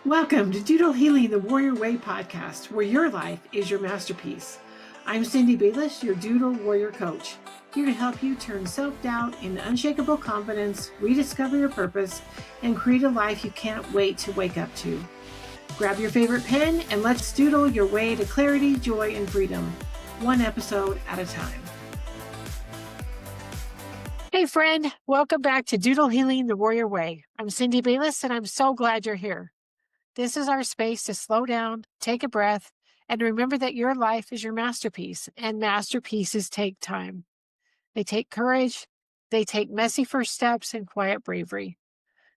Welcome to Doodle Healing the Warrior Way podcast, where your life is your masterpiece. I'm Cindy Bayless, your Doodle Warrior Coach, here to help you turn self-doubt into unshakable confidence, rediscover your purpose, and create a life you can't wait to wake up to. Grab your favorite pen and let's doodle your way to clarity, joy, and freedom, one episode at a time. Hey friend, welcome back to Doodle Healing the Warrior Way. I'm Cindy Bayless, and I'm so glad you're here. This is our space to slow down, take a breath, and remember that your life is your masterpiece, and masterpieces take time. They take courage, they take messy first steps, and quiet bravery.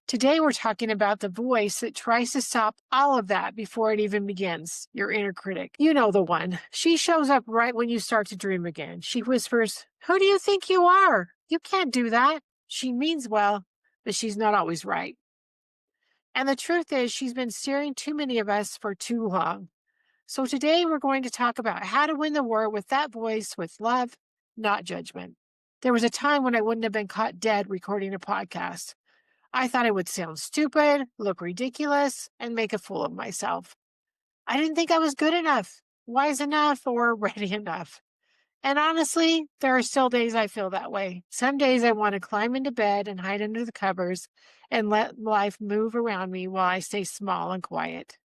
Today we're talking about the voice that tries to stop all of that before it even begins, your inner critic. You know the one. She shows up right when you start to dream again. She whispers, "Who do you think you are? You can't do that." She means well, but she's not always right. And the truth is, she's been steering too many of us for too long. So today we're going to talk about how to win the war with that voice with love, not judgment. There was a time when I wouldn't have been caught dead recording a podcast. I thought it would sound stupid, look ridiculous, and make a fool of myself. I didn't think I was good enough, wise enough, or ready enough. And honestly, there are still days I feel that way. Some days I want to climb into bed and hide under the covers and let life move around me while I stay small and quiet.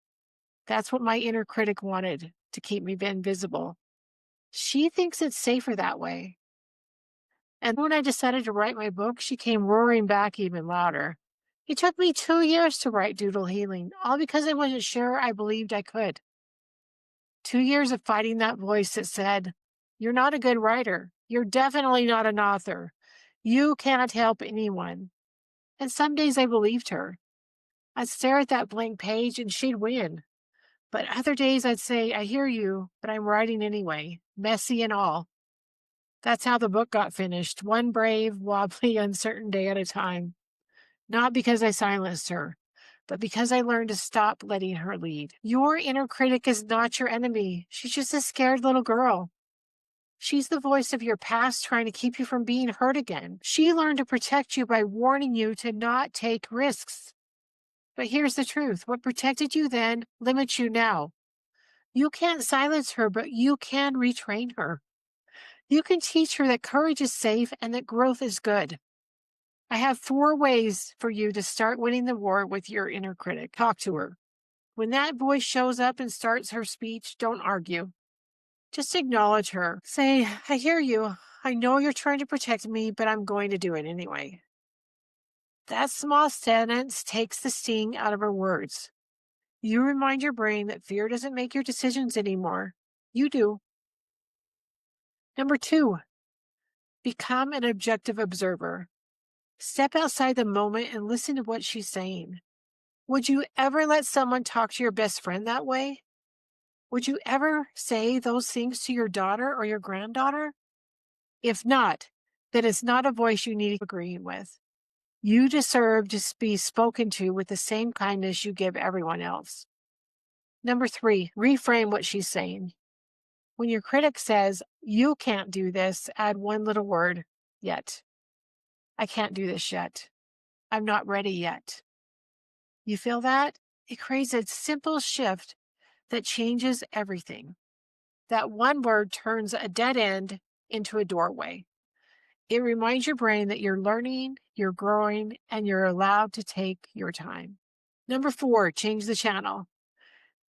That's what my inner critic wanted, to keep me invisible. She thinks it's safer that way. And when I decided to write my book, she came roaring back even louder. It took me 2 years to write Doodle Healing, all because I wasn't sure I believed I could. 2 years of fighting that voice that said, "You're not a good writer. You're definitely not an author. You can't help anyone." And some days I believed her. I'd stare at that blank page and she'd win. But other days I'd say, "I hear you, but I'm writing anyway, messy and all." That's how the book got finished, one brave, wobbly, uncertain day at a time. Not because I silenced her, but because I learned to stop letting her lead. Your inner critic is not your enemy. She's just a scared little girl. She's the voice of your past trying to keep you from being hurt again. She learned to protect you by warning you to not take risks. But here's the truth. What protected you then limits you now. You can't silence her, but you can retrain her. You can teach her that courage is safe and that growth is good. I have 4 ways for you to start winning the war with your inner critic. Talk to her. When that voice shows up and starts her speech, don't argue. Just acknowledge her. Say, "I hear you. I know you're trying to protect me, but I'm going to do it anyway." That small sentence takes the sting out of her words. You remind your brain that fear doesn't make your decisions anymore. You do. Number 2, become an objective observer. Step outside the moment and listen to what she's saying. Would you ever let someone talk to your best friend that way? Would you ever say those things to your daughter or your granddaughter? If not, then it's not a voice you need to be agreeing with. You deserve to be spoken to with the same kindness you give everyone else. Number 3, reframe what she's saying. When your critic says, "You can't do this," add one little word, "yet." "I can't do this yet. I'm not ready yet." You feel that? It creates a simple shift that changes everything. That one word turns a dead end into a doorway. It reminds your brain that you're learning, you're growing, and you're allowed to take your time. Number 4, change the channel.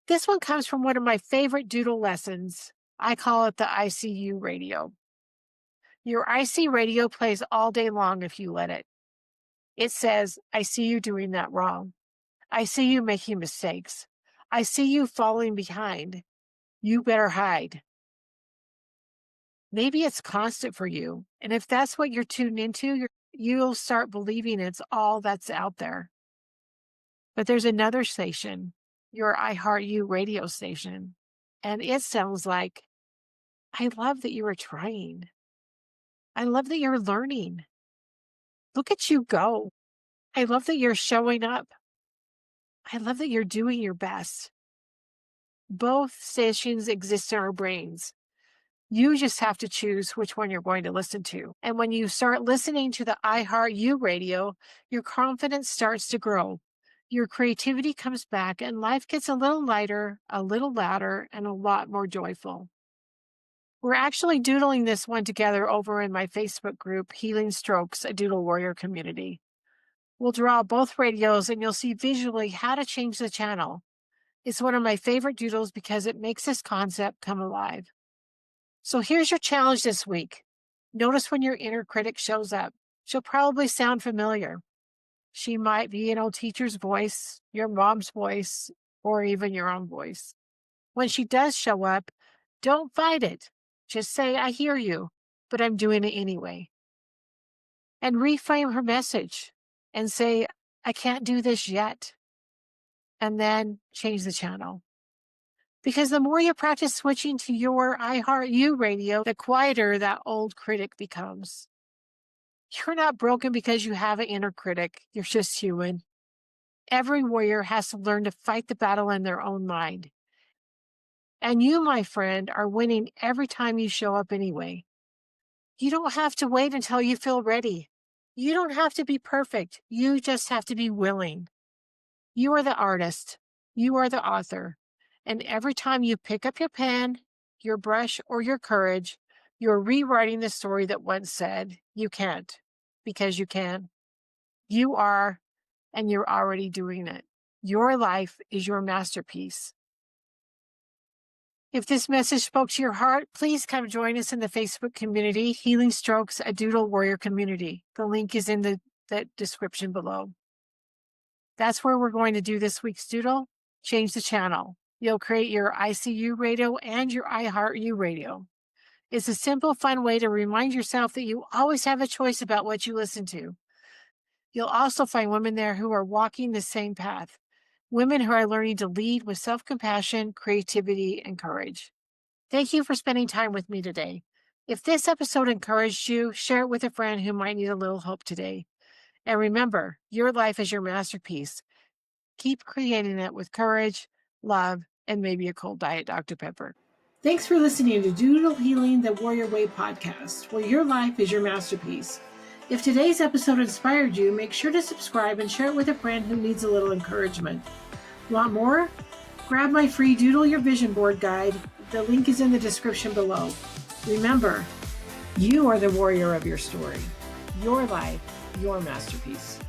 This one comes from one of my favorite doodle lessons. I call it the ICU radio. Your IC radio plays all day long if you let it. It says, "I see you doing that wrong. I see you making mistakes. I see you falling behind. You better hide." Maybe it's constant for you. And if that's what you're tuned into, you'll start believing it's all that's out there. But there's another station, your I Heart You radio station. And it sounds like, "I love that you are trying. I love that you're learning. Look at you go. I love that you're showing up. I love that you're doing your best." Both stations exist in our brains. You just have to choose which one you're going to listen to. And when you start listening to the I Heart You radio, your confidence starts to grow. Your creativity comes back and life gets a little lighter, a little louder, and a lot more joyful. We're actually doodling this one together over in my Facebook group, Healing Strokes, a Doodle Warrior community. We'll draw both radios and you'll see visually how to change the channel. It's one of my favorite doodles because it makes this concept come alive. So here's your challenge this week. Notice when your inner critic shows up. She'll probably sound familiar. She might be an old teacher's voice, your mom's voice, or even your own voice. When she does show up, don't fight it. Just say, I hear you, but I'm doing it anyway. And reframe her message and say, I can't do this yet. And then change the channel. Because the more you practice switching to your I Heart You radio, the quieter that old critic becomes. You're not broken because you have an inner critic. You're just human. Every warrior has to learn to fight the battle in their own mind. And you, my friend, are winning every time you show up anyway. You don't have to wait until you feel ready. You don't have to be perfect. You just have to be willing. You are the artist. You are the author. And every time you pick up your pen, your brush, or your courage, you're rewriting the story that once said, you can't, because you can. You are, and you're already doing it. Your life is your masterpiece. If this message spoke to your heart, please come join us in the Facebook community, Healing Strokes, a Doodle Warrior community. The link is in the description below. That's where we're going to do this week's doodle. Change the channel. You'll create your ICU radio and your iHeartU radio. It's a simple, fun way to remind yourself that you always have a choice about what you listen to. You'll also find women there who are walking the same path. Women who are learning to lead with self-compassion, creativity, and courage. Thank you for spending time with me today. If this episode encouraged you, share it with a friend who might need a little hope today. And remember, your life is your masterpiece. Keep creating it with courage, love, and maybe a cold diet Dr. Pepper. Thanks for listening to Doodle Healing the Warrior Way podcast, where your life is your masterpiece. If today's episode inspired you, make sure to subscribe and share it with a friend who needs a little encouragement. Want more? Grab my free Doodle Your Vision Board guide. The link is in the description below. Remember, you are the warrior of your story. Your life, your masterpiece.